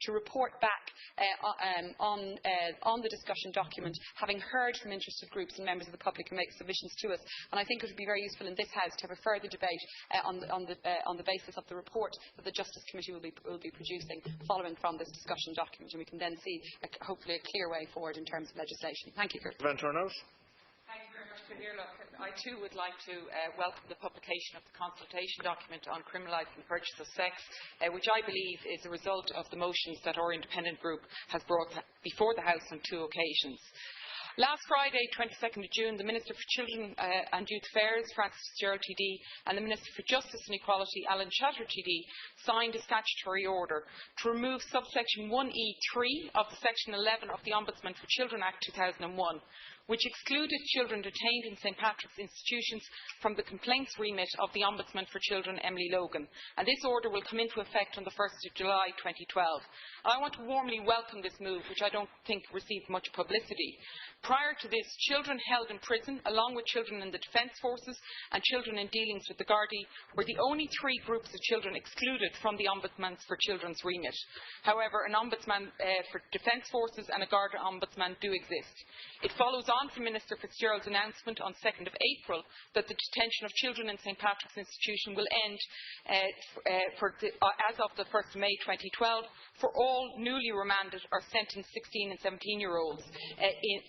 to report back on the discussion document, having heard from interested groups and members of the public, and make submissions to us. And I think it would be very useful in this House to have a further debate on the basis of the report that the Justice Committee will be producing following from this discussion document, and we can then see hopefully a clear way forward in terms of legislation. Thank you, Van Turnhout. Thank you very much, Consider. I too would like to welcome the publication of the consultation document on criminalising the purchase of sex, which I believe is a result of the motions that our independent group has brought before the House on 2 occasions. Last Friday, 22nd of June, the Minister for Children and Youth Affairs, Frances Fitzgerald TD, and the Minister for Justice and Equality, Alan Shatter TD, signed a statutory order to remove subsection 1E3 of the Section 11 of the Ombudsman for Children Act 2001, which excluded children detained in St Patrick's institutions from the complaints remit of the Ombudsman for Children, Emily Logan. And this order will come into effect on the 1st of July 2012. And I want to warmly welcome this move, which I don't think received much publicity. Prior to this, children held in prison, along with children in the Defence Forces and children in dealings with the Garda, were the only 3 groups of children excluded from the Ombudsman for Children's remit. However, an Ombudsman for Defence Forces and a Garda Ombudsman do exist. It follows on from Minister Fitzgerald's announcement on 2nd of April that the detention of children in St Patrick's Institution will end as of the 1st of May 2012 for all newly remanded or sentenced 16 and 17-year-olds,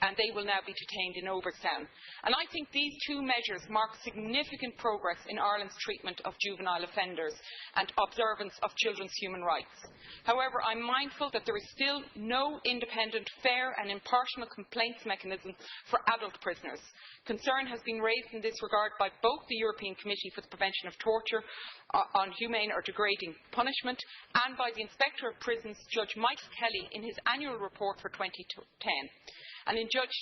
and they will now be detained in Oberstown. And I think these 2 measures mark significant progress in Ireland's treatment of juvenile offenders and observance of children's human rights. However, I am mindful that there is still no independent, fair and impartial complaints mechanism for adult prisoners. Concern has been raised in this regard by both the European Committee for the Prevention of Torture on Humane or Degrading Punishment and by the Inspector of Prisons, Judge Michael Reilly, in his annual report for 2010. And in Judge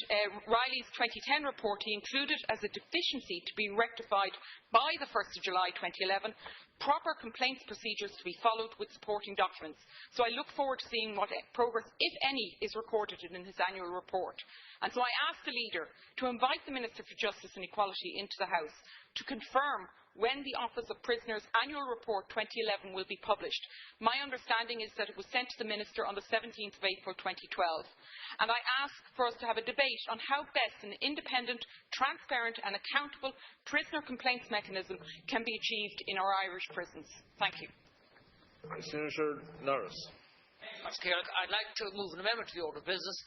Reilly's 2010 report, he included as a deficiency to be rectified by the 1st of July 2011 proper complaints procedures to be followed with supporting documents. So I look forward to seeing what progress, if any, is recorded in his annual report. And so I ask the Leader to invite the Minister for Justice and Equality into the House to confirm when the Office of Prisoners Annual Report 2011 will be published. My understanding is that it was sent to the Minister on the 17th of April 2012. And I ask for us to have a debate on how best an independent, transparent and accountable prisoner complaints mechanism can be achieved in our Irish prisons. Thank you. Senator Norris. I'd like to move an amendment to the order of business